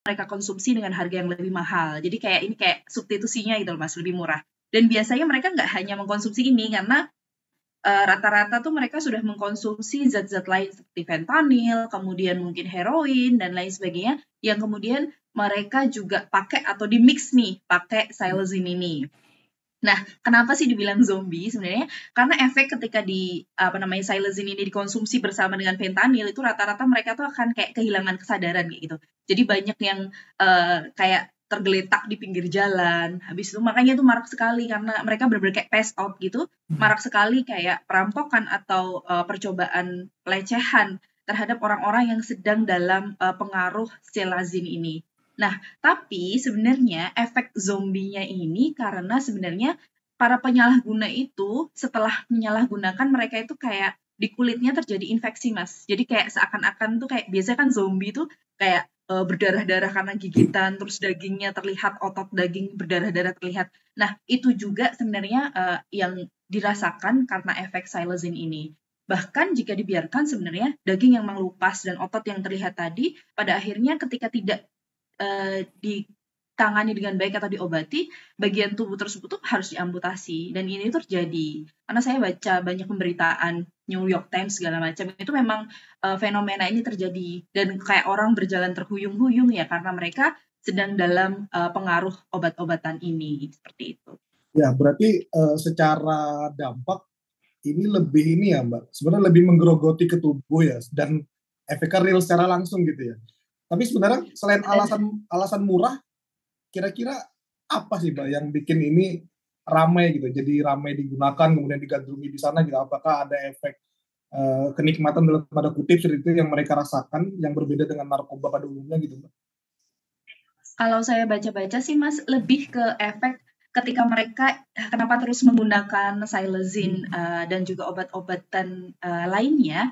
mereka konsumsi dengan harga yang lebih mahal. Jadi kayak ini kayak substitusinya gitu loh Mas, lebih murah. Dan biasanya mereka nggak hanya mengkonsumsi ini karena rata-rata tuh mereka sudah mengkonsumsi zat-zat lain seperti fentanyl, kemudian mungkin heroin dan lain sebagainya yang kemudian mereka juga pakai atau di-mix nih pakai psilocin ini. Nah, kenapa sih dibilang zombie sebenarnya? Karena efek ketika psilocin ini dikonsumsi bersama dengan fentanyl itu rata-rata mereka tuh akan kayak kehilangan kesadaran kayak gitu. Jadi banyak yang kayak tergeletak di pinggir jalan. Habis itu makanya tuh marak sekali karena mereka benar-benar kayak pass out gitu. Marak sekali kayak perampokan atau percobaan pelecehan terhadap orang-orang yang sedang dalam pengaruh psilocin ini. Nah, tapi sebenarnya efek zombinya ini karena sebenarnya para penyalahguna itu setelah menyalahgunakan mereka itu kayak di kulitnya terjadi infeksi, Mas. Jadi kayak seakan-akan tuh kayak biasanya kan zombie tuh kayak berdarah-darah karena gigitan, terus dagingnya terlihat, otot daging berdarah-darah terlihat. Nah, itu juga sebenarnya yang dirasakan karena efek psilocin ini. Bahkan jika dibiarkan sebenarnya daging yang mengelupas dan otot yang terlihat tadi pada akhirnya ketika tidak ditangani dengan baik atau diobati, bagian tubuh tersebut tuh harus diamputasi. Dan ini terjadi karena saya baca banyak pemberitaan New York Times segala macam itu memang fenomena ini terjadi dan kayak orang berjalan terhuyung-huyung ya karena mereka sedang dalam pengaruh obat-obatan ini seperti itu. Ya, berarti secara dampak ini lebih ini ya Mbak, sebenarnya lebih menggerogoti ke tubuh ya, dan efeknya real secara langsung gitu ya. Tapi sebenarnya selain alasan murah, kira-kira apa sih Mbak yang bikin ini ramai gitu, jadi ramai digunakan kemudian digandrungi di sana gitu? Apakah ada efek kenikmatan dalam tanda kutip seperti itu yang mereka rasakan yang berbeda dengan narkoba pada umumnya gitu Mbak? Kalau saya baca-baca sih Mas, lebih ke efek ketika mereka kenapa terus menggunakan psilocin dan juga obat-obatan lainnya,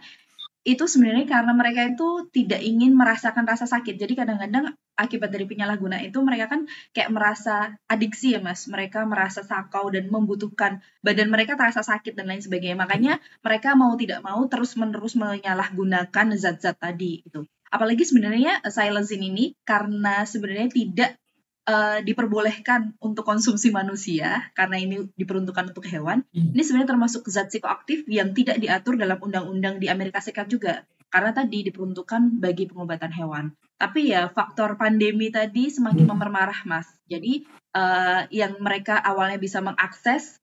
itu sebenarnya karena mereka itu tidak ingin merasakan rasa sakit. Jadi kadang-kadang akibat dari penyalahgunaan itu mereka kan kayak merasa adiksi ya Mas, mereka merasa sakau dan membutuhkan, badan mereka terasa sakit dan lain sebagainya. Makanya mereka mau tidak mau terus-menerus menyalahgunakan zat-zat tadi gitu. Apalagi sebenarnya psilocin ini karena sebenarnya tidak diperbolehkan untuk konsumsi manusia karena ini diperuntukkan untuk hewan. Ini sebenarnya termasuk zat psikoaktif yang tidak diatur dalam undang-undang di Amerika Serikat juga karena tadi diperuntukkan bagi pengobatan hewan. Tapi ya faktor pandemi tadi semakin memperparah Mas. Jadi yang mereka awalnya bisa mengakses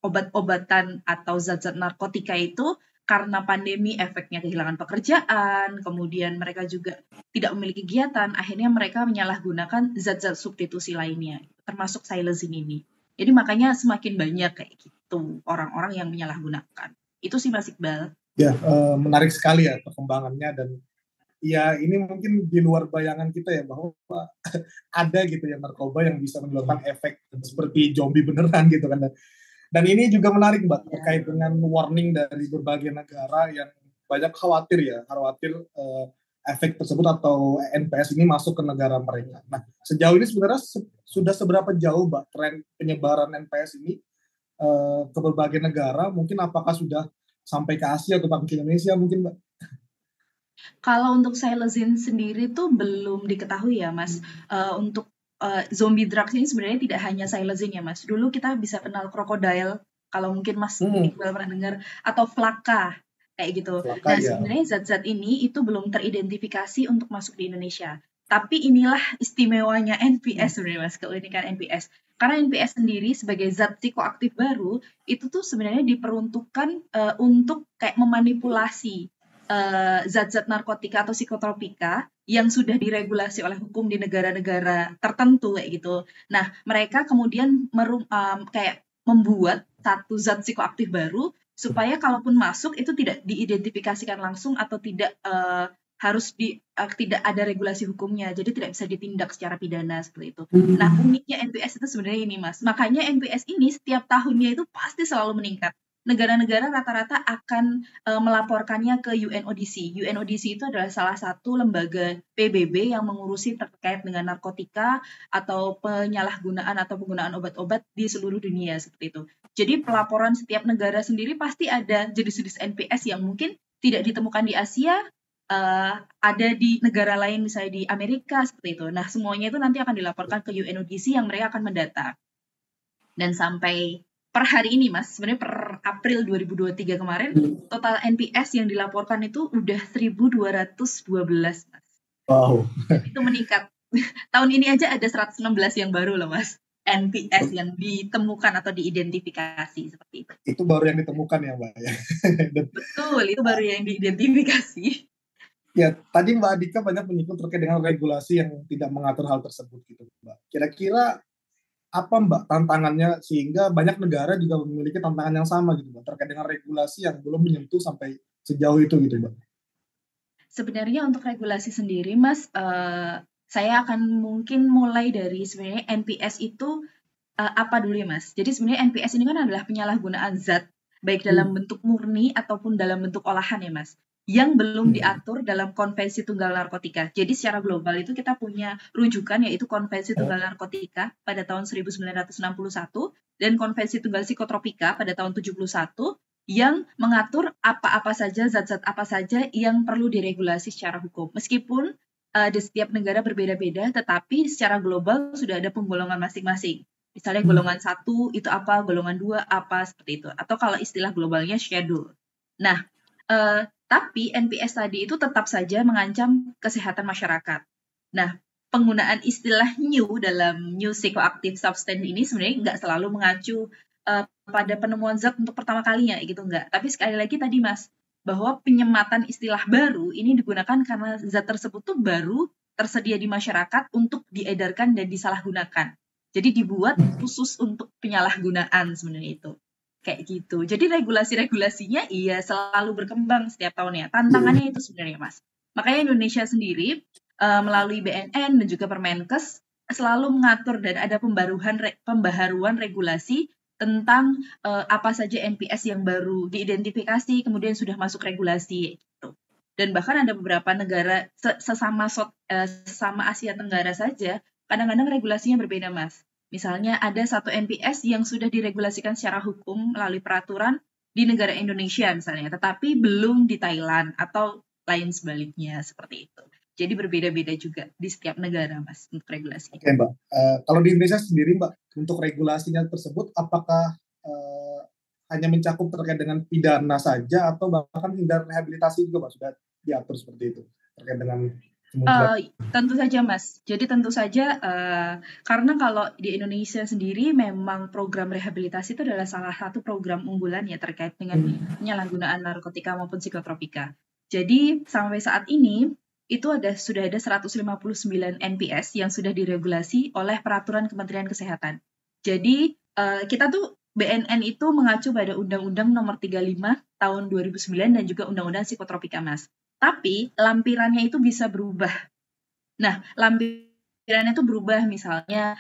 obat-obatan atau zat-zat narkotika itu karena pandemi efeknya kehilangan pekerjaan, kemudian mereka juga tidak memiliki kegiatan, akhirnya mereka menyalahgunakan zat-zat substitusi lainnya, termasuk psilocin ini. Jadi makanya semakin banyak kayak gitu orang-orang yang menyalahgunakan. Itu sih Mas Iqbal. Ya, menarik sekali ya perkembangannya, dan ya ini mungkin di luar bayangan kita ya bahwa ada gitu ya narkoba yang bisa menyebabkan efek seperti zombie beneran gitu kan. Dan ini juga menarik Mbak terkait dengan warning dari berbagai negara yang banyak khawatir efek tersebut atau NPS ini masuk ke negara mereka. Nah, sejauh ini sebenarnya sudah seberapa jauh Mbak tren penyebaran NPS ini ke berbagai negara? Mungkin apakah sudah sampai ke Asia atau bahkan ke Indonesia mungkin Mbak? Kalau untuk psilocin sendiri tuh belum diketahui ya Mas. Untuk zombie drugs ini sebenarnya tidak hanya psilocin ya Mas. Dulu kita bisa kenal crocodile, kalau mungkin Mas Iqbal pernah dengar, atau flaka kayak gitu. Flaka Nah ya. sebenarnya zat-zat ini itu belum teridentifikasi untuk masuk di Indonesia. Tapi inilah istimewanya NPS sebenarnya Mas, keunikan NPS. Karena NPS sendiri sebagai zat psikoaktif baru itu tuh sebenarnya diperuntukkan untuk kayak memanipulasi zat-zat narkotika atau psikotropika yang sudah diregulasi oleh hukum di negara-negara tertentu kayak gitu. Nah, mereka kemudian kayak membuat satu zat psikoaktif baru supaya kalaupun masuk itu tidak diidentifikasikan langsung atau tidak tidak ada regulasi hukumnya, jadi tidak bisa ditindak secara pidana seperti itu. Nah, uniknya NPS itu sebenarnya ini, Mas. Makanya NPS ini setiap tahunnya itu pasti selalu meningkat. Negara-negara rata-rata akan melaporkannya ke UNODC. UNODC itu adalah salah satu lembaga PBB yang mengurusi terkait dengan narkotika atau penyalahgunaan atau penggunaan obat-obat di seluruh dunia seperti itu. Jadi pelaporan setiap negara sendiri pasti ada jenis-jenis NPS yang mungkin tidak ditemukan di Asia, ada di negara lain, misalnya di Amerika seperti itu. Nah, semuanya itu nanti akan dilaporkan ke UNODC yang mereka akan mendata. Dan sampai per hari ini, Mas, sebenarnya per April 2023 kemarin, total NPS yang dilaporkan itu udah 1.212, Mas. Wow. Dan itu meningkat. Tahun ini aja ada 116 yang baru loh, Mas. NPS yang ditemukan atau diidentifikasi seperti itu. Itu baru yang ditemukan ya, Mbak ya. Betul, itu baru yang diidentifikasi. Ya, tadi Mbak Adika banyak menyinggung terkait dengan regulasi yang tidak mengatur hal tersebut gitu, Mbak. Kira-kira apa Mbak tantangannya sehingga banyak negara juga memiliki tantangan yang sama gitu, Mbak, terkait dengan regulasi yang belum menyentuh sampai sejauh itu gitu, Mbak? Sebenarnya untuk regulasi sendiri, Mas, saya akan mungkin mulai dari sebenarnya NPS itu apa dulu ya, Mas? Jadi sebenarnya NPS ini kan adalah penyalahgunaan zat, baik dalam bentuk murni ataupun dalam bentuk olahan ya, Mas, yang belum diatur dalam Konvensi Tunggal Narkotika. Jadi secara global itu kita punya rujukan yaitu Konvensi Tunggal Narkotika pada tahun 1961 dan Konvensi Tunggal Psikotropika pada tahun 71 yang mengatur apa-apa saja, zat-zat apa saja yang perlu diregulasi secara hukum. Meskipun di setiap negara berbeda-beda, tetapi secara global sudah ada penggolongan masing-masing. Misalnya golongan 1 itu apa, golongan 2 apa, seperti itu. Atau kalau istilah globalnya schedule. Nah, tapi NPS tadi itu tetap saja mengancam kesehatan masyarakat. Nah, penggunaan istilah new dalam new psychoactive substance ini sebenarnya nggak selalu mengacu pada penemuan zat untuk pertama kalinya, gitu nggak. Tapi sekali lagi tadi, Mas, bahwa penyematan istilah baru ini digunakan karena zat tersebut tuh baru tersedia di masyarakat untuk diedarkan dan disalahgunakan. Jadi dibuat khusus untuk penyalahgunaan sebenarnya itu. Kayak gitu. Jadi regulasi-regulasinya iya selalu berkembang setiap tahunnya. Tantangannya itu sebenarnya, Mas. Makanya Indonesia sendiri melalui BNN dan juga Permenkes selalu mengatur dan ada pembaharuan regulasi tentang apa saja NPS yang baru diidentifikasi, kemudian sudah masuk regulasi gitu. Dan bahkan ada beberapa negara sesama Asia Tenggara saja, kadang-kadang regulasinya berbeda, Mas. Misalnya ada satu NPS yang sudah diregulasikan secara hukum melalui peraturan di negara Indonesia misalnya, tetapi belum di Thailand atau lain sebaliknya seperti itu. Jadi berbeda-beda juga di setiap negara, Mas, untuk regulasi. Oke, Mbak. Kalau di Indonesia sendiri, Mbak, untuk regulasinya tersebut, apakah hanya mencakup terkait dengan pidana saja atau bahkan hingga rehabilitasi juga, Mbak, sudah diatur seperti itu terkait dengan tentu saja, Mas. Jadi tentu saja karena kalau di Indonesia sendiri memang program rehabilitasi itu adalah salah satu program unggulan ya terkait dengan penyalahgunaan narkotika maupun psikotropika. Jadi sampai saat ini itu sudah ada 159 NPS yang sudah diregulasi oleh peraturan Kementerian Kesehatan. Jadi kita tuh BNN itu mengacu pada Undang-Undang Nomor 35 Tahun 2009 dan juga Undang-Undang Psikotropika, Mas. Tapi lampirannya itu bisa berubah. Nah, lampirannya itu berubah misalnya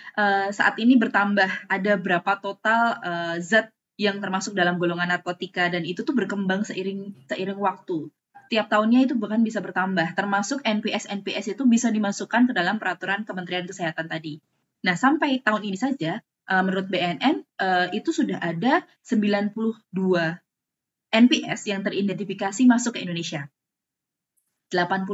saat ini bertambah ada berapa total zat yang termasuk dalam golongan narkotika dan itu tuh berkembang seiring waktu. Tiap tahunnya itu bahkan bisa bertambah, termasuk NPS itu bisa dimasukkan ke dalam peraturan Kementerian Kesehatan tadi. Nah, sampai tahun ini saja, menurut BNN, itu sudah ada 92 NPS yang teridentifikasi masuk ke Indonesia. 85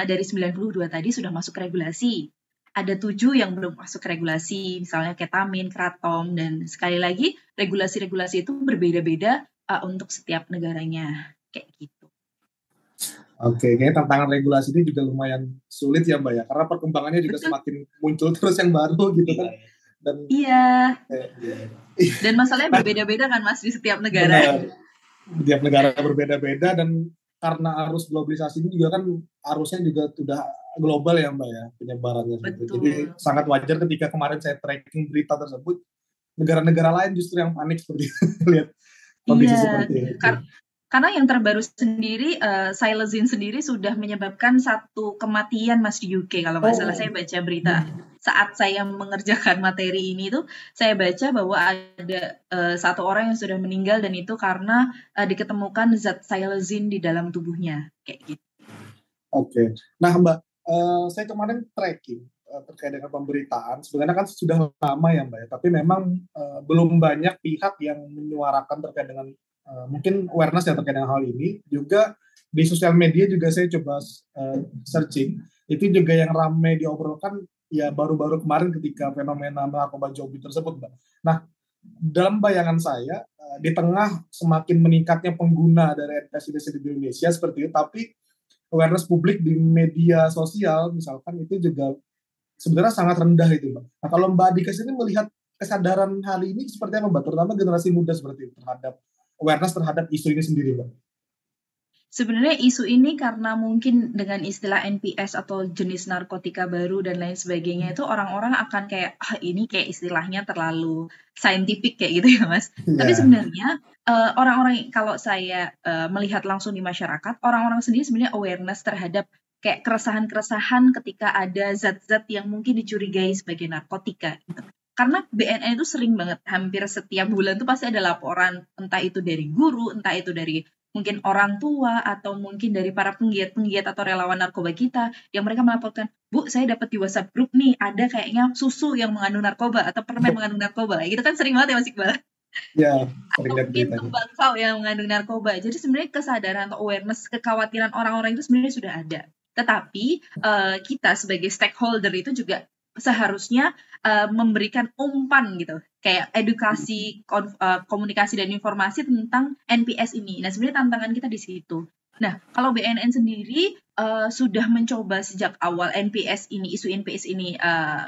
dari 92 tadi sudah masuk regulasi. Ada 7 yang belum masuk regulasi, misalnya ketamin, kratom, dan sekali lagi, regulasi-regulasi itu berbeda-beda untuk setiap negaranya. Kayak gitu. Oke, kayaknya tantangan regulasi ini juga lumayan sulit ya, Mbak ya, karena perkembangannya juga semakin muncul terus yang baru gitu kan. Dan iya. Dan masalahnya berbeda-beda kan, Mas, di setiap negara. Benar. Setiap negara berbeda-beda dan karena arus globalisasi ini juga kan arusnya juga sudah global ya, Mbak ya, penyebarannya. Gitu. Jadi sangat wajar ketika kemarin saya tracking berita tersebut, negara-negara lain justru yang panik seperti itu, lihat kondisi seperti itu. Karena yang terbaru sendiri, Psilocin sendiri sudah menyebabkan 1 kematian, Mas, di UK. Kalau nggak salah, saya baca berita. Saat saya mengerjakan materi ini tuh, saya baca bahwa ada 1 orang yang sudah meninggal dan itu karena diketemukan zat Psilocin di dalam tubuhnya. Kayak gitu. Oke. Nah, Mbak, saya kemarin tracking terkait dengan pemberitaan. Sebenarnya kan sudah lama ya, Mbak ya, tapi memang belum banyak pihak yang menyuarakan terkait dengan mungkin awareness yang terkait dengan hal ini, juga di sosial media juga saya coba searching, itu juga yang ramai diobrolkan ya baru-baru kemarin ketika fenomena narkoba zombie tersebut, Mbak. Nah, dalam bayangan saya, di tengah semakin meningkatnya pengguna dari NPS di Indonesia seperti itu, tapi awareness publik di media sosial misalkan itu juga sebenarnya sangat rendah itu, Mbak. Nah, kalau Mbak Dika sendiri melihat kesadaran hal ini seperti apa, Mbak? Terutama generasi muda seperti itu terhadap awareness terhadap isu ini sendiri, Mbak. Sebenarnya isu ini karena mungkin dengan istilah NPS atau jenis narkotika baru dan lain sebagainya itu orang-orang akan kayak ini kayak istilahnya terlalu scientific kayak gitu ya Mas. Tapi Iya. sebenarnya orang-orang kalau saya melihat langsung di masyarakat, orang-orang sendiri sebenarnya awareness terhadap kayak keresahan-keresahan ketika ada zat-zat yang mungkin dicurigai sebagai narkotika gitu. Karena BNN itu sering banget, hampir setiap bulan tuh pasti ada laporan, entah itu dari guru, entah itu dari mungkin orang tua atau mungkin dari para penggiat-penggiat atau relawan narkoba kita yang mereka melaporkan, Bu, saya dapat di WhatsApp grup nih ada kayaknya susu yang mengandung narkoba atau permen mengandung narkoba. Gitu kan sering banget ya Mas Iqbal. Ya, sering Atau lihat mungkin beritanya. tembakau yang mengandung narkoba. Jadi sebenarnya kesadaran atau awareness kekhawatiran orang-orang itu sebenarnya sudah ada. Tetapi kita sebagai stakeholder itu juga seharusnya memberikan umpan gitu, kayak edukasi, komunikasi dan informasi tentang NPS ini. Nah, sebenarnya tantangan kita di situ. Nah, kalau BNN sendiri sudah mencoba sejak awal NPS ini, isu NPS ini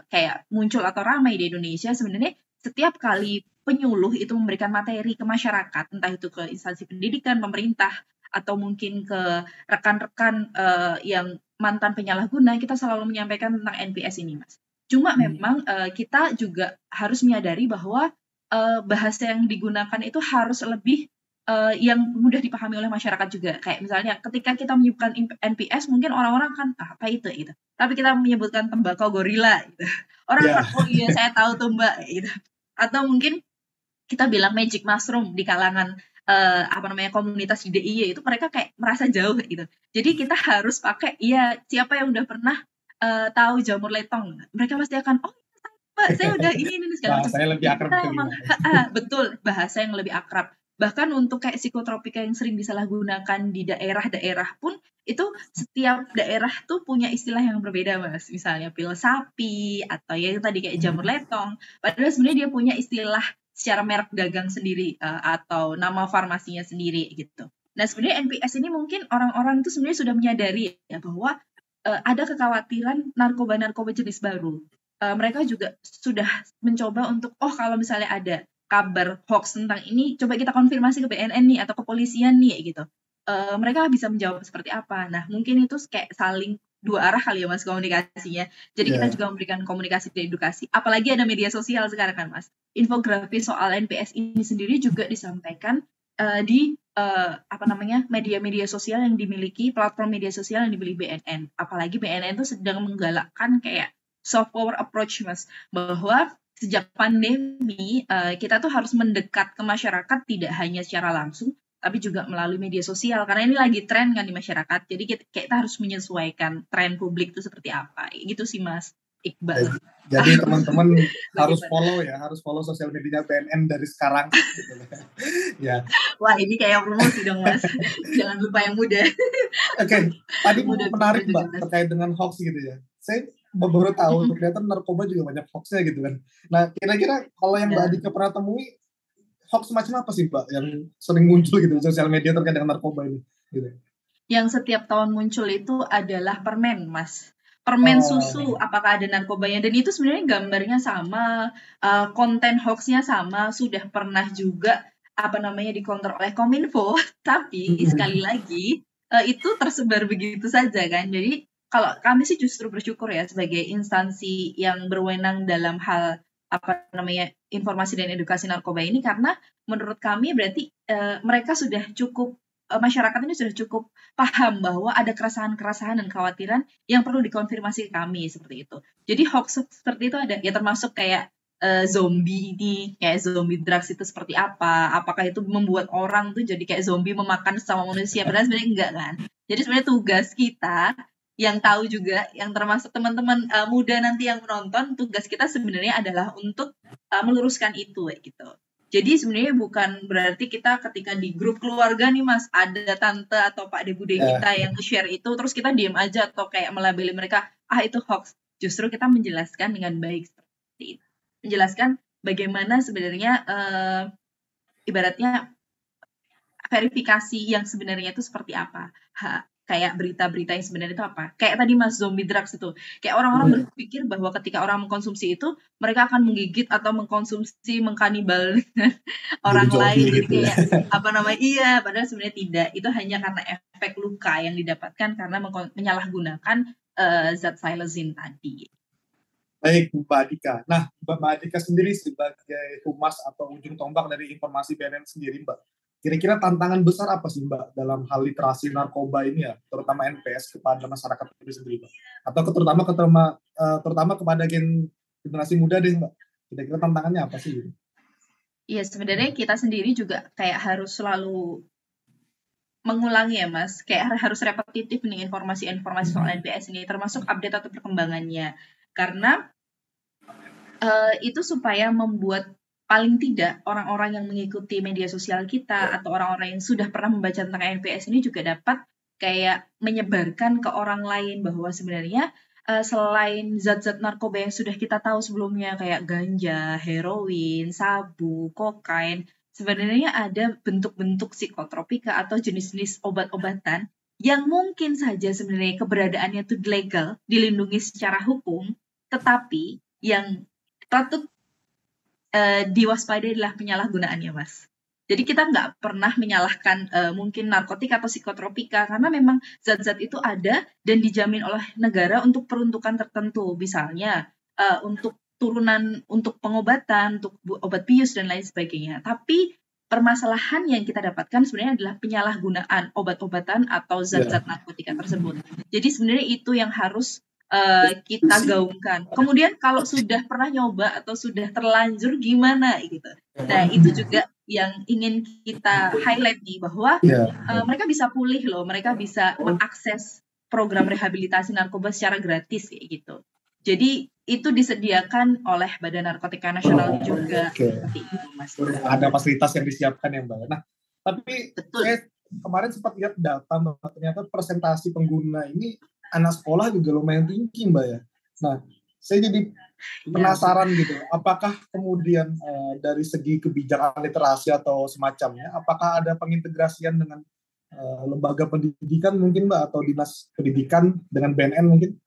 kayak muncul atau ramai di Indonesia, sebenarnya setiap kali penyuluh itu memberikan materi ke masyarakat, entah itu ke instansi pendidikan, pemerintah, atau mungkin ke rekan-rekan yang mantan penyalahguna, kita selalu menyampaikan tentang NPS ini, Mas. Cuma memang kita juga harus menyadari bahwa bahasa yang digunakan itu harus lebih yang mudah dipahami oleh masyarakat juga. Kayak misalnya ketika kita menyebutkan NPS, mungkin orang-orang kan apa itu gitu. Tapi kita menyebutkan tembakau gorila gitu. Orang Ya, akan, oh iya saya tahu tuh Mbak gitu. Atau mungkin kita bilang magic mushroom di kalangan komunitas di DIY itu mereka kayak merasa jauh gitu. Jadi kita harus pakai ya siapa yang udah pernah tahu jamur letong. Mereka pasti akan oh Mbak, saya udah ini segala macam. bahasanya lebih Jadi akrab kita ke emang gimana? betul bahasa yang lebih akrab. Bahkan untuk kayak psikotropika yang sering disalahgunakan di daerah-daerah pun itu setiap daerah tuh punya istilah yang berbeda Mas. Misalnya pil sapi atau ya itu tadi kayak jamur letong. Padahal sebenarnya dia punya istilah secara merek dagang sendiri atau nama farmasinya sendiri gitu. Nah sebenarnya NPS ini mungkin orang-orang itu sebenarnya sudah menyadari ya bahwa ada kekhawatiran narkoba-narkoba jenis baru. Mereka juga sudah mencoba untuk kalau misalnya ada kabar hoax tentang ini, coba kita konfirmasi ke BNN nih atau kepolisian nih gitu. Mereka bisa menjawab seperti apa. Nah mungkin itu kayak saling dua arah kali ya Mas komunikasinya. Jadi kita Ya, juga memberikan komunikasi dan edukasi. Apalagi ada media sosial sekarang kan Mas. Infografis soal NPS ini sendiri juga disampaikan di media-media sosial yang dimiliki platform media sosial yang dimiliki BNN. Apalagi BNN itu sedang menggalakkan kayak soft power approach Mas, bahwa sejak pandemi kita tuh harus mendekat ke masyarakat tidak hanya secara langsung tapi juga melalui media sosial karena ini lagi tren kan di masyarakat. Jadi kita harus menyesuaikan tren publik itu seperti apa. Gitu sih Mas Iqbal. jadi teman-teman harus Bagaimana? follow sosial media BNN dari sekarang. Gitu. Ya, Wah, ini kayak promosi dong Mas. Jangan lupa yang muda. oke. Tadi Muda menarik Mbak 17. terkait dengan hoax gitu ya. Saya baru tahu ternyata narkoba juga banyak hoaxnya gitu kan. Nah, kira-kira kalau yang Mbak Ya. Adika pernah temui hoax macam apa sih Mbak yang sering muncul gitu di sosial media terkait dengan narkoba ini? Gitu. Yang setiap tahun muncul itu adalah permen, Mas. Permen susu, Oh, apakah ada narkobanya? Dan itu sebenarnya gambarnya sama, konten hoax-nya sama, sudah pernah juga dikontrol oleh Kominfo, tapi sekali lagi itu tersebar begitu saja kan. Jadi kalau kami sih justru bersyukur ya sebagai instansi yang berwenang dalam hal informasi dan edukasi narkoba ini karena menurut kami berarti mereka sudah cukup masyarakat ini sudah cukup paham bahwa ada keresahan-keresahan dan kekhawatiran yang perlu dikonfirmasi ke kami seperti itu. Jadi hoax seperti itu ada ya termasuk kayak zombie ini, kayak zombie drugs itu seperti apa? Apakah itu membuat orang tuh jadi kayak zombie memakan sesama manusia? Padahal sebenarnya enggak kan. Jadi sebenarnya tugas kita yang tahu juga, yang termasuk teman-teman muda nanti yang menonton, tugas kita sebenarnya adalah untuk meluruskan itu gitu. Jadi sebenarnya bukan berarti kita ketika di grup keluarga nih Mas, ada tante atau Pak de Bude Ya, kita yang share itu, terus kita diem aja atau kayak melabeli mereka, itu hoax. Justru kita menjelaskan dengan baik seperti itu. Menjelaskan bagaimana sebenarnya ibaratnya verifikasi yang sebenarnya itu seperti apa. Kayak berita-berita yang sebenarnya itu apa. Kayak tadi Mas, zombie drugs itu. Kayak orang-orang berpikir bahwa ketika orang mengkonsumsi itu, mereka akan menggigit atau mengkonsumsi, mengkanibal jadi orang lain. zombie Jadi gitu ya. kayak, padahal sebenarnya tidak. Itu hanya karena efek luka yang didapatkan karena menyalahgunakan zat psilocin tadi. Baik, Mbak Dika. Nah, Mbak Dika sendiri sebagai humas atau ujung tombak dari informasi BNN sendiri, Mbak. Kira-kira tantangan besar apa sih, Mbak, dalam hal literasi narkoba ini ya, terutama NPS kepada masyarakat itu sendiri, Mbak? Atau terutama kepada generasi muda deh, Mbak. Kira-kira tantangannya apa sih? Iya, sebenarnya kita sendiri juga kayak harus selalu mengulangi ya Mas, kayak harus repetitif nih informasi-informasi soal NPS ini, termasuk update atau perkembangannya. Karena itu supaya membuat paling tidak orang-orang yang mengikuti media sosial kita atau orang-orang yang sudah pernah membaca tentang NPS ini juga dapat kayak menyebarkan ke orang lain bahwa sebenarnya selain zat-zat narkoba yang sudah kita tahu sebelumnya kayak ganja, heroin, sabu, kokain, sebenarnya ada bentuk-bentuk psikotropika atau jenis-jenis obat-obatan yang mungkin saja sebenarnya keberadaannya itu legal, dilindungi secara hukum, tetapi yang patut diwaspadai adalah penyalahgunaannya, Mas. Jadi kita nggak pernah menyalahkan mungkin narkotika atau psikotropika karena memang zat-zat itu ada dan dijamin oleh negara untuk peruntukan tertentu, misalnya untuk turunan untuk pengobatan, untuk obat bius dan lain sebagainya. Tapi permasalahan yang kita dapatkan sebenarnya adalah penyalahgunaan obat-obatan atau zat-zat narkotika tersebut. Jadi sebenarnya itu yang harus kita gaungkan. Kemudian kalau sudah pernah nyoba atau sudah terlanjur gimana gitu. Nah, itu juga yang ingin kita highlight nih bahwa mereka bisa pulih loh, mereka bisa mengakses program rehabilitasi narkoba secara gratis kayak gitu. Jadi itu disediakan oleh Badan Narkotika Nasional juga seperti itu, Mas. Ada fasilitas yang disiapkan ya, Mbak. Nah, tapi saya kemarin sempat lihat data, Mbak, ternyata presentasi pengguna ini anak sekolah juga lumayan tinggi, Mbak ya. Nah, saya jadi penasaran gitu, apakah kemudian dari segi kebijakan literasi atau semacamnya, apakah ada pengintegrasian dengan lembaga pendidikan mungkin, Mbak, atau dinas pendidikan dengan BNN mungkin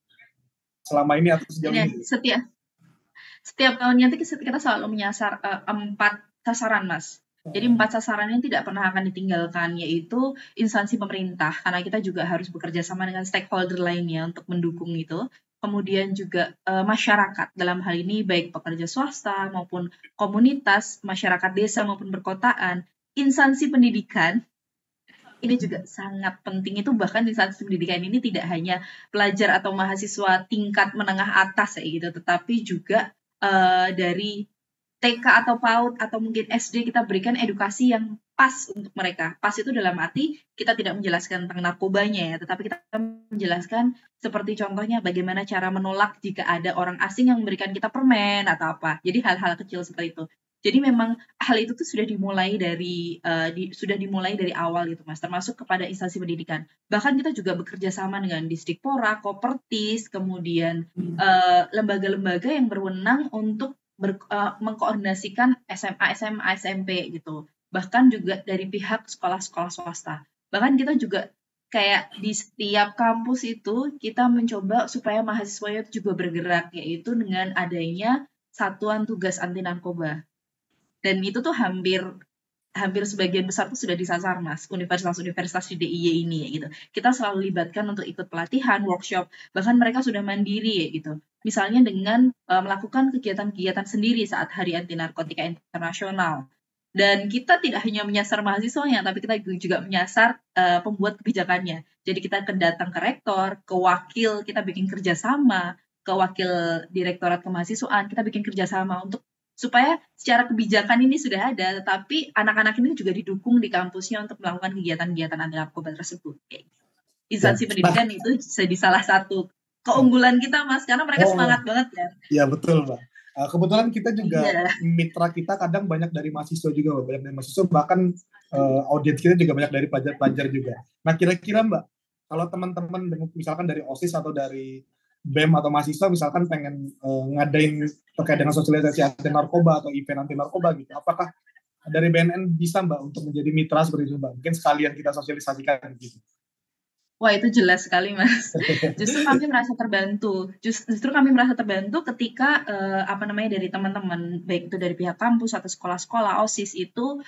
selama ini atau sejauh ini? Setiap tahunnya kita selalu menyasar 4 sasaran, Mas. Jadi 4 sasaran yang tidak pernah akan ditinggalkan, yaitu instansi pemerintah, karena kita juga harus bekerja sama dengan stakeholder lainnya untuk mendukung itu. Kemudian juga masyarakat, dalam hal ini baik pekerja swasta maupun komunitas, masyarakat desa maupun perkotaan, instansi pendidikan, ini juga sangat penting, itu bahkan instansi pendidikan ini tidak hanya pelajar atau mahasiswa tingkat menengah atas gitu, tetapi juga dari TK atau PAUD atau mungkin SD kita berikan edukasi yang pas untuk mereka. Pas itu dalam arti kita tidak menjelaskan tentang narkobanya ya, tetapi kita menjelaskan seperti contohnya bagaimana cara menolak jika ada orang asing yang memberikan kita permen atau apa. Jadi hal-hal kecil seperti itu. Jadi memang hal itu tuh sudah dimulai dari awal gitu Mas, termasuk kepada instansi pendidikan. Bahkan kita juga bekerja sama dengan Distrik-Pora, Kopertis, kemudian lembaga-lembaga yang berwenang untuk mengkoordinasikan SMA, SMP gitu. Bahkan juga dari pihak sekolah-sekolah swasta. Bahkan kita juga kayak di setiap kampus itu kita mencoba supaya mahasiswanya itu juga bergerak, yaitu dengan adanya satuan tugas anti narkoba. Dan itu tuh hampir sebagian besar tuh sudah disasar Mas, universitas-universitas di DIY ini ya gitu. Kita selalu libatkan untuk ikut pelatihan, workshop, bahkan mereka sudah mandiri ya gitu. Misalnya dengan melakukan kegiatan-kegiatan sendiri saat Hari Anti Narkotika Internasional. Dan kita tidak hanya menyasar mahasiswanya, tapi kita juga menyasar pembuat kebijakannya. Jadi kita datang ke rektor, ke wakil, kita bikin kerjasama, ke wakil direktorat kemahasiswaan, kita bikin kerjasama untuk supaya secara kebijakan ini sudah ada, tetapi anak-anak ini juga didukung di kampusnya untuk melakukan kegiatan-kegiatan anti narkoba tersebut. Instansi pendidikan itu jadi salah satu keunggulan kita, Mas, karena mereka semangat banget kan. Iya betul, Mbak. Kebetulan kita juga Iya. mitra kita kadang banyak dari mahasiswa juga, Mbak. Banyak dari mahasiswa, bahkan audiens kita juga banyak dari pelajar-pelajar juga. Nah, kira-kira Mbak, kalau teman-teman misalkan dari OSIS atau dari BEM atau mahasiswa misalkan pengen ngadain terkait dengan sosialisasi anti narkoba atau event anti narkoba gitu, apakah dari BNN bisa Mbak untuk menjadi mitra seperti itu Mbak? Mungkin sekalian kita sosialisasikan gitu. Wah, itu jelas sekali, Mas. Justru kami merasa terbantu. Justru kami merasa terbantu ketika dari teman-teman, baik itu dari pihak kampus atau sekolah-sekolah OSIS itu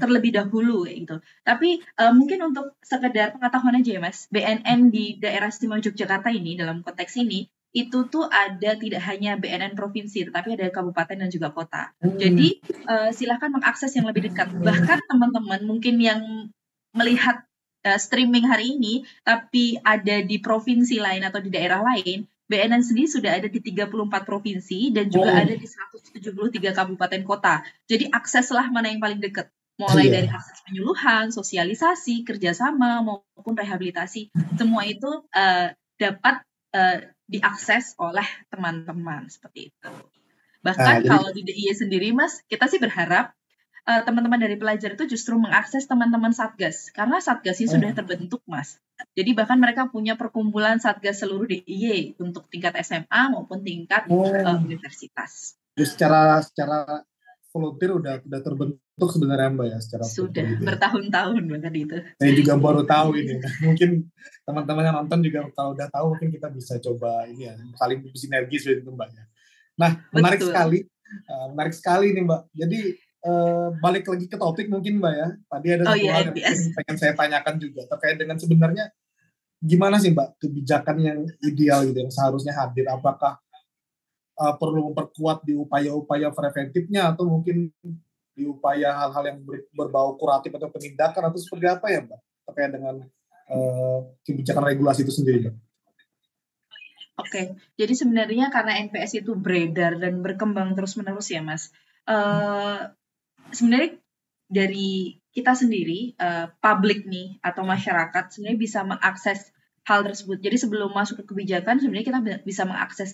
terlebih dahulu kayak gitu. Tapi mungkin untuk sekedar pengetahuan aja ya, Mas. BNN di daerah istimewa Yogyakarta ini dalam konteks ini itu tuh ada tidak hanya BNN provinsi, tetapi ada kabupaten dan juga kota. Jadi silahkan mengakses yang lebih dekat. Bahkan teman-teman mungkin yang melihat streaming hari ini, tapi ada di provinsi lain atau di daerah lain, BNN sendiri sudah ada di 34 provinsi dan juga ada di 173 kabupaten kota. Jadi akseslah mana yang paling dekat. Mulai dari akses penyuluhan, sosialisasi, kerjasama, maupun rehabilitasi. Semua itu dapat diakses oleh teman-teman seperti itu. Bahkan kalau di DIY sendiri, Mas, kita sih berharap teman-teman dari pelajar itu justru mengakses teman-teman Satgas, karena Satgasnya sudah terbentuk, Mas. Jadi bahkan mereka punya perkumpulan Satgas seluruh DIY untuk tingkat SMA maupun tingkat universitas. Jadi secara volunteer udah terbentuk sebenarnya Mbak ya, secara sudah gitu bertahun-tahun bahkan itu. Saya juga baru tahu ini. Mungkin teman-teman yang nonton juga kalau udah tahu mungkin kita bisa coba ini ya, saling bersinergi seperti itu Mbak ya. Nah, menarik sekali nih Mbak. Jadi balik lagi ke topik mungkin Mbak ya. Tadi ada satu hal yang pengen saya tanyakan juga terkait dengan sebenarnya gimana sih Mbak kebijakan yang ideal gitu yang seharusnya hadir. Apakah perlu memperkuat di upaya-upaya preventifnya atau mungkin di upaya hal-hal yang berbau kuratif atau penindakan atau seperti apa ya Mbak terkait dengan kebijakan regulasi itu sendiri Mbak? Oke, jadi sebenarnya karena NPS itu beredar dan berkembang terus-menerus ya Mas. Sebenarnya dari kita sendiri, publik nih atau masyarakat sebenarnya bisa mengakses hal tersebut. Jadi sebelum masuk ke kebijakan sebenarnya kita bisa mengakses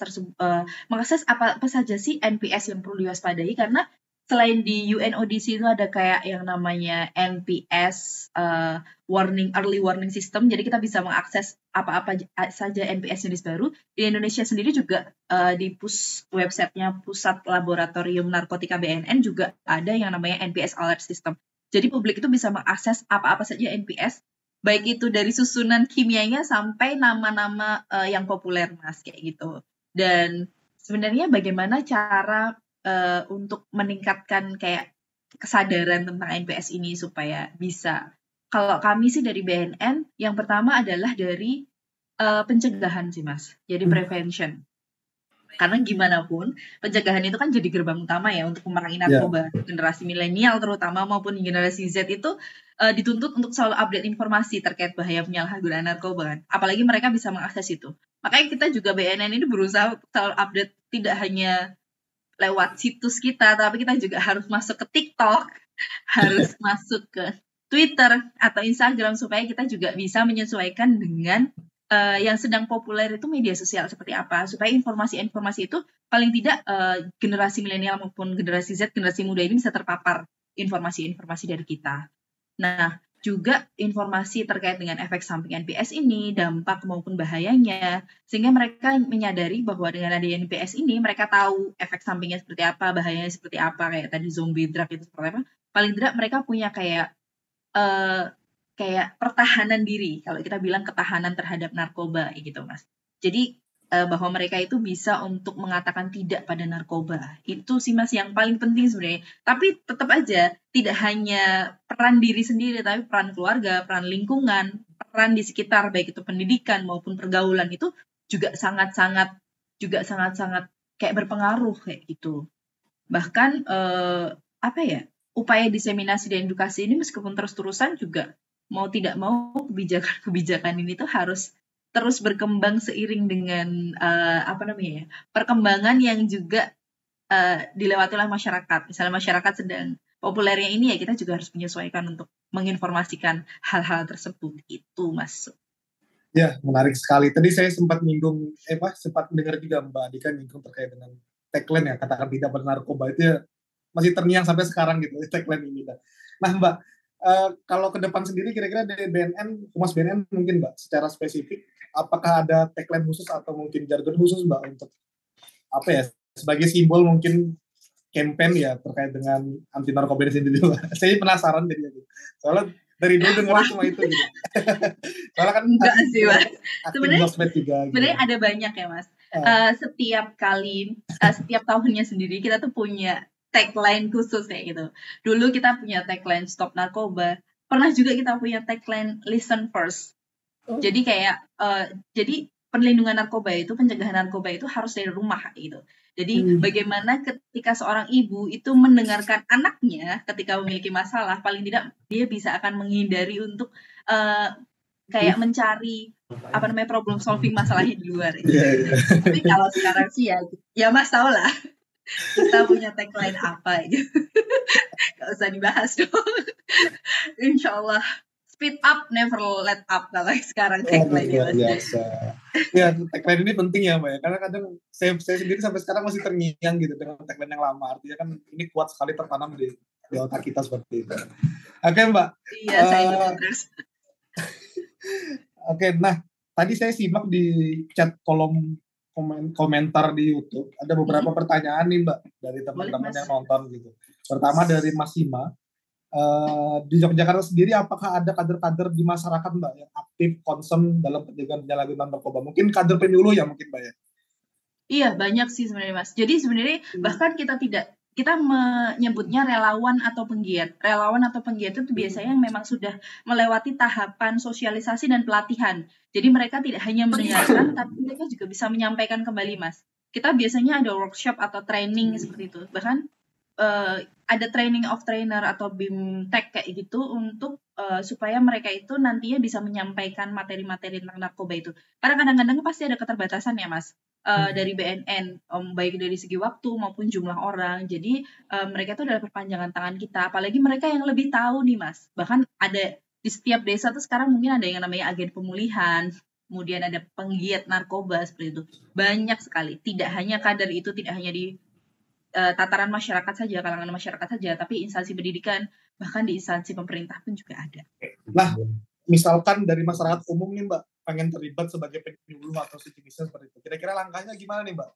apa saja sih NPS yang perlu diwaspadai, karena selain di UNODC itu ada kayak yang namanya NPS early warning system. Jadi kita bisa mengakses apa-apa saja NPS jenis baru. Di Indonesia sendiri juga di websitenya Pusat Laboratorium Narkotika BNN juga ada yang namanya NPS alert system. Jadi publik itu bisa mengakses apa-apa saja NPS, baik itu dari susunan kimianya sampai nama-nama yang populer, Mas, kayak gitu. Dan sebenarnya bagaimana cara untuk meningkatkan kayak kesadaran tentang NPS ini supaya bisa. Kalau kami sih dari BNN, yang pertama adalah dari pencegahan sih Mas, jadi prevention. Karena gimana pun, pencegahan itu kan jadi gerbang utama ya untuk memerangi narkoba. Generasi milenial terutama maupun generasi Z itu dituntut untuk selalu update informasi terkait bahaya penyalahgunaan narkoba kan. Apalagi mereka bisa mengakses itu. Makanya kita juga BNN ini berusaha selalu update tidak hanya lewat situs kita, tapi kita juga harus masuk ke TikTok, harus masuk ke Twitter atau Instagram supaya kita juga bisa menyesuaikan dengan yang sedang populer itu media sosial seperti apa, supaya informasi-informasi itu paling tidak generasi milenial maupun generasi Z, generasi muda ini bisa terpapar informasi-informasi dari kita. Nah, juga informasi terkait dengan efek samping NPS ini, dampak maupun bahayanya, sehingga mereka menyadari bahwa dengan adanya NPS ini, mereka tahu efek sampingnya seperti apa, bahayanya seperti apa, kayak tadi zombie drug itu seperti apa. Paling tidak mereka punya kayak pertahanan diri, kalau kita bilang ketahanan terhadap narkoba, gitu Mas. Jadi bahwa mereka itu bisa untuk mengatakan tidak pada narkoba. Itu sih Mas yang paling penting sebenarnya. Tapi tetap aja tidak hanya peran diri sendiri, tapi peran keluarga, peran lingkungan, peran di sekitar baik itu pendidikan maupun pergaulan itu juga sangat-sangat kayak berpengaruh kayak gitu. Bahkan upaya diseminasi dan edukasi ini meskipun terus-terusan juga mau tidak mau kebijakan ini tuh harus terus berkembang seiring dengan perkembangan yang juga dilewati oleh masyarakat. Misalnya masyarakat sedang populernya ini ya kita juga harus menyesuaikan untuk menginformasikan hal-hal tersebut. Itu Mas. Ya, menarik sekali. Tadi saya sempat dengar juga Mbak Adika nyinggung terkait dengan tagline ya, katakan tidak bernarkoba itu ya, masih terngiang sampai sekarang gitu tagline ini. Nah Mbak, kalau ke depan sendiri kira-kira dari BNN, Humas BNN mungkin Mbak, secara spesifik, apakah ada tagline khusus atau mungkin jargon khusus Mbak untuk apa ya, sebagai simbol mungkin campaign ya terkait dengan anti narkoba ini sendiri Mbak? Saya penasaran jadi gitu. Soalnya dari dulu dengarnya cuma itu gitu. Soalnya kan Enggak sih, Mas. aktif sosmed juga. Sebenarnya ada banyak ya, Mas. Setiap kali, setiap tahunnya sendiri kita tuh punya tagline khusus kayak gitu. Dulu kita punya tagline Stop Narkoba. Pernah juga kita punya tagline Listen First. Jadi kayak, jadi perlindungan narkoba itu, pencegahan narkoba itu harus dari rumah gitu. Jadi bagaimana ketika seorang ibu itu mendengarkan anaknya ketika memiliki masalah, paling tidak dia bisa akan menghindari untuk kayak mencari apa namanya problem solving masalahnya di luar. Gitu. Tapi kalau sekarang sih ya Mas tau lah kita punya tagline apa gitu. Gak usah dibahas dong. Insya Allah speed up, never let up kalau sekarang tagline-nya Mas. Biasa. Ya, tagline ini penting ya Mbak ya, karena kadang saya sendiri sampai sekarang masih terngiang gitu dengan tagline yang lama, artinya kan ini kuat sekali tertanam di otak kita seperti itu. Oke Mbak. Iya, saya juga terus. Oke, nah tadi saya simak di chat kolom komentar di YouTube, ada beberapa pertanyaan nih Mbak dari teman-teman yang nonton gitu. Pertama dari Mas Hima, di Yogyakarta sendiri apakah ada kader-kader di masyarakat Mbak yang aktif concern dalam pencegahan penyalahgunaan narkoba? Mungkin kader penyuluh ya mungkin Mbak ya? Iya, banyak sih sebenarnya Mas. Jadi sebenarnya bahkan kita menyebutnya relawan atau penggiat. Relawan atau penggiat itu biasanya yang memang sudah melewati tahapan sosialisasi dan pelatihan. Jadi mereka tidak hanya mendengarkan, tapi mereka juga bisa menyampaikan kembali, Mas. Kita biasanya ada workshop atau training seperti itu. Bahkan ada training of trainer atau BIMTEK kayak gitu untuk supaya mereka itu nantinya bisa menyampaikan materi-materi tentang narkoba itu. Karena kadang-kadang pasti ada keterbatasan ya, Mas. Dari BNN, baik dari segi waktu maupun jumlah orang. Jadi mereka itu adalah perpanjangan tangan kita. Apalagi mereka yang lebih tahu nih Mas. Bahkan ada di setiap desa tuh sekarang mungkin ada yang namanya agen pemulihan, kemudian ada penggiat narkoba seperti itu. Banyak sekali. Tidak hanya kader itu, tidak hanya di tataran masyarakat saja, kalangan masyarakat saja, tapi instansi pendidikan, bahkan di instansi pemerintah pun juga ada. Nah, misalkan dari masyarakat umum nih Mbak, pengen terlibat sebagai penyuluh atau sejenisnya seperti itu. Kira-kira langkahnya gimana nih Mbak?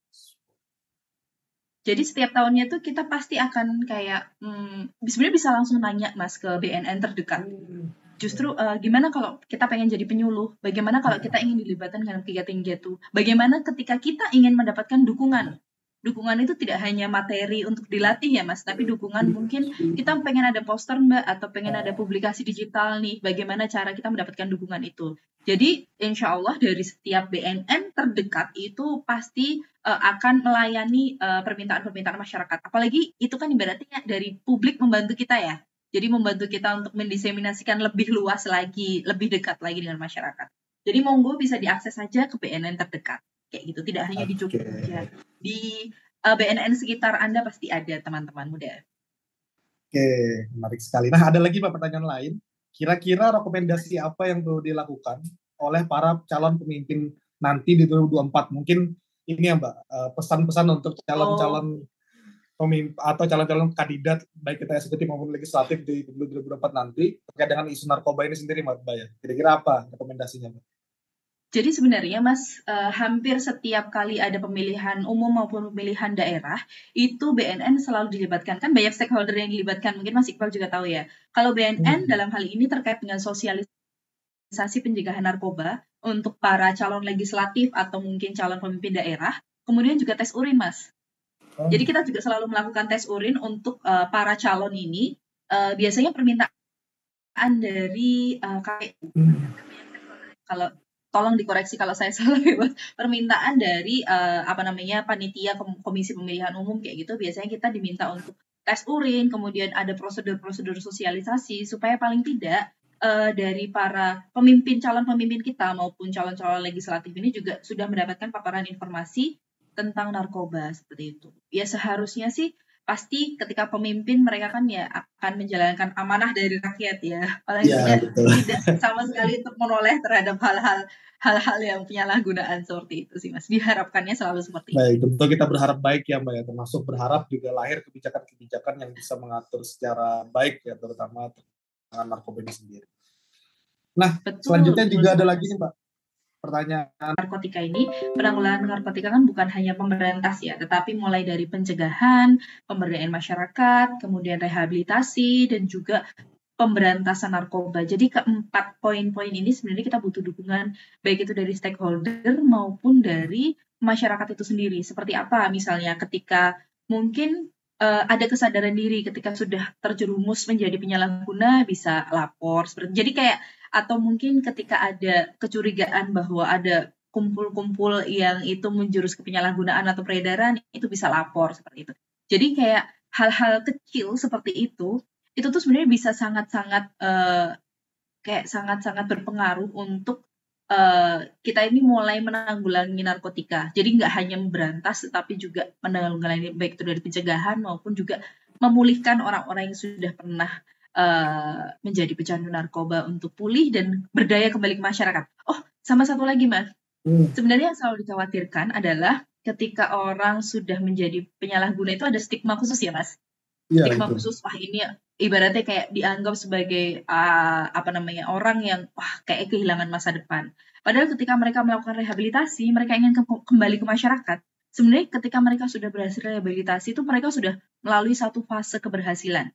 Jadi setiap tahunnya tuh kita pasti akan kayak, sebenarnya bisa langsung nanya Mas ke BNN terdekat. Justru gimana kalau kita pengen jadi penyuluh? Bagaimana kalau kita ingin dilibatkan dengan kegiatan-kegiatan itu? Bagaimana ketika kita ingin mendapatkan dukungan? Dukungan itu tidak hanya materi untuk dilatih ya Mas, tapi dukungan mungkin kita pengen ada poster Mbak, atau pengen ada publikasi digital nih, bagaimana cara kita mendapatkan dukungan itu. Jadi insya Allah dari setiap BNN terdekat itu pasti akan melayani permintaan-permintaan masyarakat. Apalagi itu kan ibaratnya dari publik membantu kita ya. Jadi membantu kita untuk mendiseminasikan lebih luas lagi, lebih dekat lagi dengan masyarakat. Jadi monggo bisa diakses saja ke BNN terdekat. Kayak gitu, tidak hanya di Jogja saja. Di BNN sekitar Anda pasti ada teman-teman muda. Oke, menarik sekali. Nah, ada lagi Pak pertanyaan lain. Kira-kira rekomendasi apa yang perlu dilakukan oleh para calon pemimpin nanti di 2024? Mungkin ini ya Mbak, pesan-pesan untuk calon-calon pemimpin atau calon-calon kandidat baik kita eksekutif maupun legislatif di 2024 nanti terkait dengan isu narkoba ini sendiri Mbak ya. Kira-kira apa rekomendasinya Mbak? Jadi sebenarnya Mas, hampir setiap kali ada pemilihan umum maupun pemilihan daerah, itu BNN selalu dilibatkan. Kan banyak stakeholder yang dilibatkan, mungkin Mas Iqbal juga tahu ya. Kalau BNN dalam hal ini terkait dengan sosialisasi pencegahan narkoba untuk para calon legislatif atau mungkin calon pemimpin daerah, kemudian juga tes urin Mas. Jadi kita juga selalu melakukan tes urin untuk para calon ini. Biasanya permintaan dari kalau tolong dikoreksi kalau saya salah ya Mas. Permintaan dari panitia komisi pemilihan umum kayak gitu, biasanya kita diminta untuk tes urin, kemudian ada prosedur-prosedur sosialisasi supaya paling tidak dari para calon pemimpin kita maupun calon-calon legislatif ini juga sudah mendapatkan paparan informasi tentang narkoba seperti itu. Ya seharusnya sih pasti ketika pemimpin mereka kan ya akan menjalankan amanah dari rakyat ya. Paling tidak sama sekali untuk menoleh terhadap hal-hal yang penyalahgunaan seperti itu sih Mas. Diharapkannya selalu seperti itu. Baik, tentu kita berharap baik ya Mbak ya, termasuk berharap juga lahir kebijakan-kebijakan yang bisa mengatur secara baik ya, terutama tentang narkoba ini sendiri. Nah, selanjutnya juga ada lagi nih Mbak, pertanyaan. Narkotika ini, penanggulangan narkotika kan bukan hanya pemberantas ya, tetapi mulai dari pencegahan, pemberdayaan masyarakat, kemudian rehabilitasi, dan juga pemberantasan narkoba. Jadi keempat poin-poin ini sebenarnya kita butuh dukungan baik itu dari stakeholder maupun dari masyarakat itu sendiri. Seperti apa misalnya ketika mungkin ada kesadaran diri ketika sudah terjerumus menjadi penyalahguna bisa lapor. Jadi kayak atau mungkin ketika ada kecurigaan bahwa ada kumpul-kumpul yang itu menjurus ke penyalahgunaan atau peredaran itu bisa lapor seperti itu. Jadi kayak hal-hal kecil seperti itu tuh sebenarnya bisa sangat-sangat kayak sangat-sangat berpengaruh untuk kita ini mulai menanggulangi narkotika. Jadi nggak hanya memberantas, tetapi juga menanggulangi baik itu dari pencegahan maupun juga memulihkan orang-orang yang sudah pernah menjadi pecandu narkoba untuk pulih dan berdaya kembali ke masyarakat. Oh, sama satu lagi Mas. Sebenarnya yang selalu dikhawatirkan adalah ketika orang sudah menjadi penyalahguna itu ada stigma khusus ya Mas. Stigma khusus, wah ini ibaratnya kayak dianggap sebagai orang yang kayak kehilangan masa depan. Padahal ketika mereka melakukan rehabilitasi, mereka ingin kembali ke masyarakat. Sebenarnya ketika mereka sudah berhasil rehabilitasi itu mereka sudah melalui satu fase keberhasilan.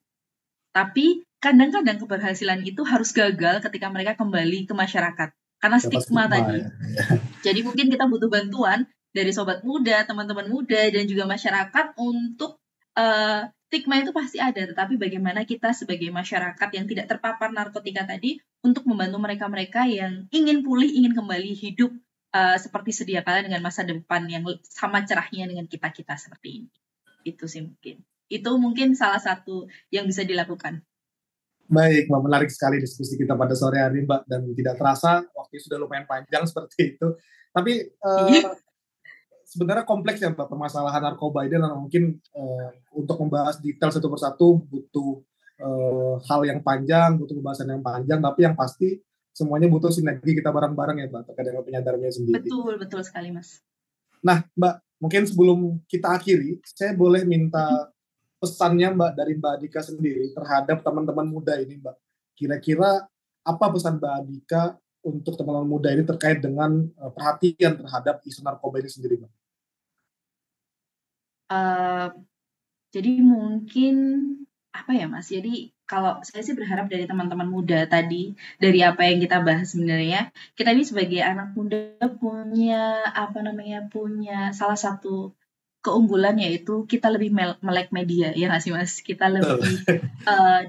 Tapi kadang-kadang keberhasilan itu harus gagal ketika mereka kembali ke masyarakat karena stigma tadi. Jadi mungkin kita butuh bantuan dari sobat muda, teman-teman muda, dan juga masyarakat untuk stigma itu pasti ada, tetapi bagaimana kita sebagai masyarakat yang tidak terpapar narkotika tadi untuk membantu mereka-mereka yang ingin pulih, ingin kembali hidup seperti sedia kala dengan masa depan yang sama cerahnya dengan kita-kita seperti ini. Itu sih mungkin. Itu mungkin salah satu yang bisa dilakukan. Baik, Mbak, menarik sekali diskusi kita pada sore hari, Mbak, dan tidak terasa waktunya sudah lumayan panjang seperti itu. Tapi sebenarnya kompleks ya Mbak permasalahan narkoba ini, dan mungkin untuk membahas detail satu persatu butuh hal yang panjang, butuh pembahasan yang panjang, tapi yang pasti semuanya butuh sinergi kita bareng-bareng ya Mbak, terkait dengan penyadarannya sendiri. Betul sekali Mas. Nah Mbak, mungkin sebelum kita akhiri, saya boleh minta pesannya Mbak dari Mbak Dika sendiri terhadap teman-teman muda ini Mbak. Kira-kira apa pesan Mbak Dika untuk teman-teman muda ini terkait dengan perhatian terhadap isu narkoba ini sendiri Mbak? Jadi mungkin apa ya Mas, jadi kalau saya sih berharap dari teman-teman muda tadi, dari apa yang kita bahas sebenarnya, kita ini sebagai anak muda punya salah satu keunggulan yaitu kita lebih melek media, ya nggak sih Mas? Kita lebih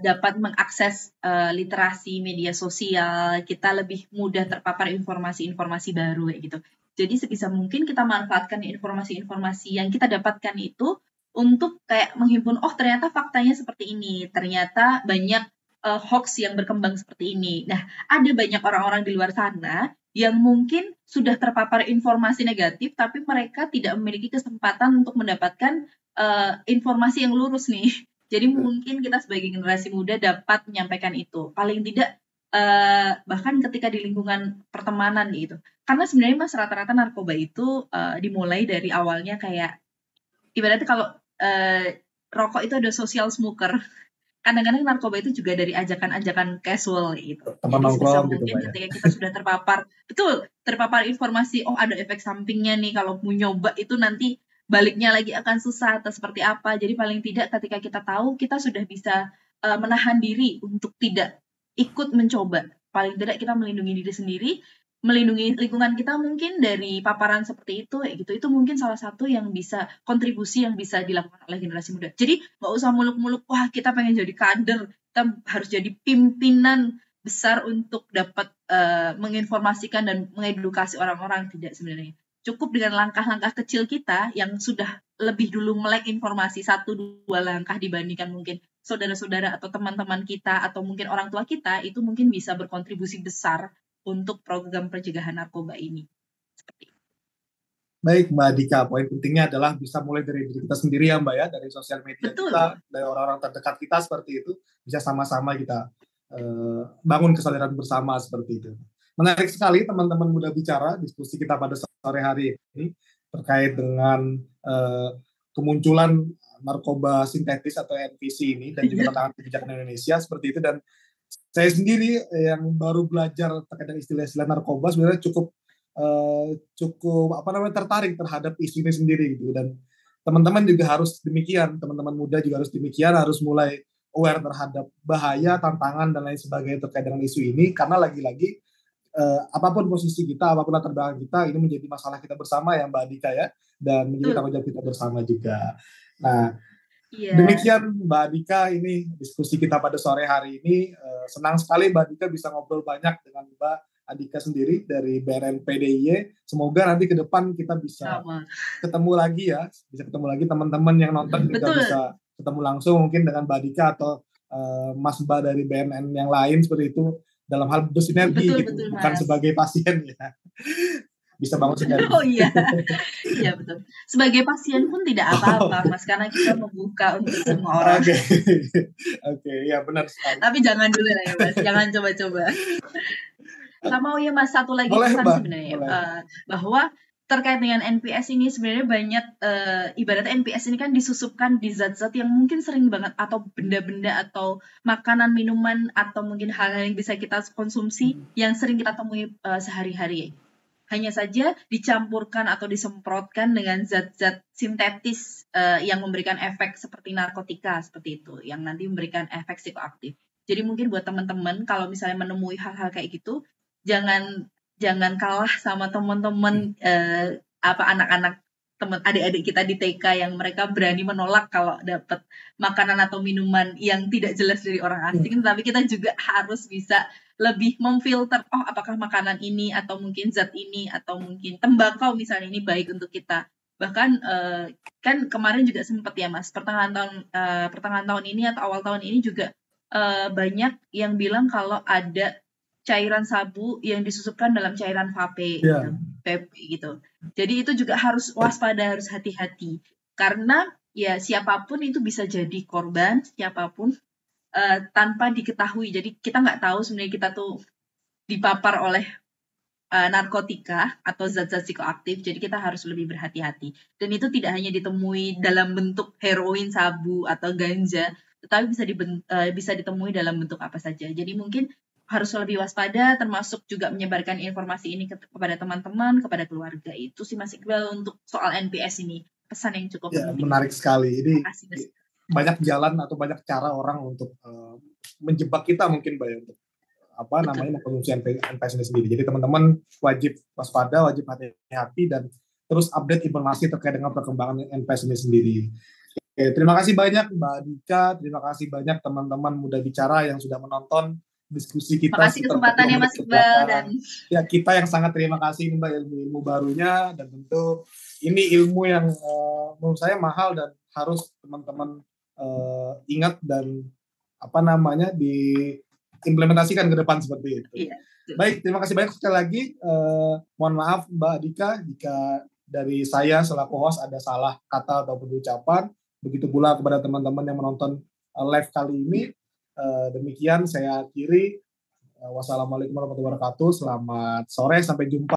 dapat mengakses literasi media sosial, kita lebih mudah terpapar informasi-informasi baru kayak gitu. Jadi sebisa mungkin kita manfaatkan informasi-informasi yang kita dapatkan itu untuk kayak menghimpun, oh ternyata faktanya seperti ini, ternyata banyak hoax yang berkembang seperti ini. Nah, ada banyak orang-orang di luar sana yang mungkin sudah terpapar informasi negatif, tapi mereka tidak memiliki kesempatan untuk mendapatkan informasi yang lurus nih. Jadi mungkin kita sebagai generasi muda dapat menyampaikan itu. Paling tidak bahkan ketika di lingkungan pertemanan gitu. Karena sebenarnya Mas rata-rata narkoba itu dimulai dari awalnya kayak ibaratnya kalau rokok itu ada social smoker. Kadang-kadang narkoba itu juga dari ajakan-ajakan casual gitu. Teman jadi sebisa nongkrong mungkin gitu, ketika kita sudah terpapar informasi, oh ada efek sampingnya nih kalau mau nyoba itu nanti baliknya lagi akan susah atau seperti apa. Jadi paling tidak ketika kita tahu, kita sudah bisa menahan diri untuk tidak ikut mencoba. Paling tidak kita melindungi diri sendiri, melindungi lingkungan kita mungkin dari paparan seperti itu, gitu. Itu mungkin salah satu yang bisa kontribusi yang bisa dilakukan oleh generasi muda. Jadi nggak usah muluk-muluk, wah kita pengen jadi kader, kita harus jadi pimpinan besar untuk dapat menginformasikan dan mengedukasi orang-orang. Tidak sebenarnya. Cukup dengan langkah-langkah kecil kita yang sudah lebih dulu melek informasi 1-2 langkah dibandingkan mungkin saudara-saudara atau teman-teman kita atau mungkin orang tua kita, itu mungkin bisa berkontribusi besar untuk program pencegahan narkoba ini. Seperti itu. Baik Mbak Dika, poin pentingnya adalah bisa mulai dari diri kita sendiri ya Mbak ya, dari sosial media Betul. kita, dari orang-orang terdekat kita seperti itu, bisa sama-sama kita bangun kesadaran bersama seperti itu. Menarik sekali teman-teman muda bicara, diskusi kita pada sore hari ini terkait dengan kemunculan narkoba sintetis atau NPC ini dan juga tantangan kebijakan Indonesia seperti itu. Dan saya sendiri yang baru belajar terkait dengan istilah-istilah narkoba sebenarnya cukup tertarik terhadap isu ini sendiri gitu. Dan teman-teman juga harus demikian, teman-teman muda juga harus demikian, harus mulai aware terhadap bahaya, tantangan dan lain sebagainya terkait dengan isu ini, karena lagi-lagi apapun posisi kita, apapun latar belakang kita, ini menjadi masalah kita bersama ya Mbak Dika ya, dan menjadi tanggung jawab kita bersama juga. Nah, demikian Mbak Dika, ini diskusi kita pada sore hari ini. Senang sekali Mbak Dika bisa ngobrol banyak dengan Mbak Adika sendiri dari BNN PDIY. Semoga nanti ke depan kita bisa ketemu lagi ya, bisa ketemu lagi teman-teman yang nonton juga bisa ketemu langsung mungkin dengan Mbak Adika atau Mas Mbak dari BNN yang lain seperti itu, dalam hal bersinergi gitu, bukan sebagai pasien ya. Bisa bangun sinergi. Oh iya, iya betul. Sebagai pasien pun tidak apa-apa, Mas, karena kita membuka untuk semua orang. Oke, ya benar sekali. Tapi jangan dulu ya Mas, jangan coba-coba. Sama ya Mas, satu lagi pesan sebenarnya bahwa terkait dengan NPS ini sebenarnya banyak ibaratnya NPS ini kan disusupkan di zat-zat yang mungkin sering banget, atau benda-benda atau makanan, minuman, atau mungkin hal-hal yang bisa kita konsumsi yang sering kita temui sehari-hari. Hanya saja dicampurkan atau disemprotkan dengan zat-zat sintetis yang memberikan efek seperti narkotika seperti itu, yang nanti memberikan efek psikoaktif. Jadi mungkin buat teman-teman kalau misalnya menemui hal-hal kayak gitu, jangan kalah sama teman-teman anak-anak, teman adik-adik kita di TK yang mereka berani menolak kalau dapat makanan atau minuman yang tidak jelas dari orang asing. Tapi kita juga harus bisa lebih memfilter, apakah makanan ini atau mungkin zat ini atau mungkin tembakau misalnya ini baik untuk kita. Bahkan kan kemarin juga sempat ya Mas, pertengahan tahun ini atau awal tahun ini juga banyak yang bilang kalau ada cairan sabu yang disusupkan dalam cairan vape, gitu. Jadi itu juga harus waspada, harus hati-hati. Karena ya siapapun itu bisa jadi korban, siapapun tanpa diketahui. Jadi kita nggak tahu sebenarnya kita tuh dipapar oleh narkotika atau zat-zat psikoaktif. Jadi kita harus lebih berhati-hati. Dan itu tidak hanya ditemui dalam bentuk heroin, sabu, atau ganja, tetapi bisa ditemui dalam bentuk apa saja. Jadi mungkin harus lebih waspada, termasuk juga menyebarkan informasi ini kepada teman-teman, kepada keluarga. Itu sih Mas Iqbal untuk soal NPS ini. Pesan yang cukup menarik sekali. Ini banyak jalan atau banyak cara orang untuk menjebak kita mungkin Mbak, untuk mengkonsumsi NPS ini sendiri. Jadi teman-teman wajib waspada, wajib hati-hati, dan terus update informasi terkait dengan perkembangan NPS ini sendiri. Oke, terima kasih banyak Mbak Dika, terima kasih banyak teman-teman muda bicara yang sudah menonton diskusi kita. Terima kasih kesempatannya Mas Iqbal, dan ya kita yang sangat terima kasih Mbak, ilmu barunya, dan tentu ini ilmu yang menurut saya mahal dan harus teman-teman ingat dan diimplementasikan ke depan seperti itu. Iya. Baik, terima kasih banyak sekali lagi. Mohon maaf Mbak Dika jika dari saya selaku host ada salah kata ataupun ucapan. Begitu pula kepada teman-teman yang menonton live kali ini. Demikian saya akhiri. Wassalamualaikum warahmatullahi wabarakatuh. Selamat sore, sampai jumpa.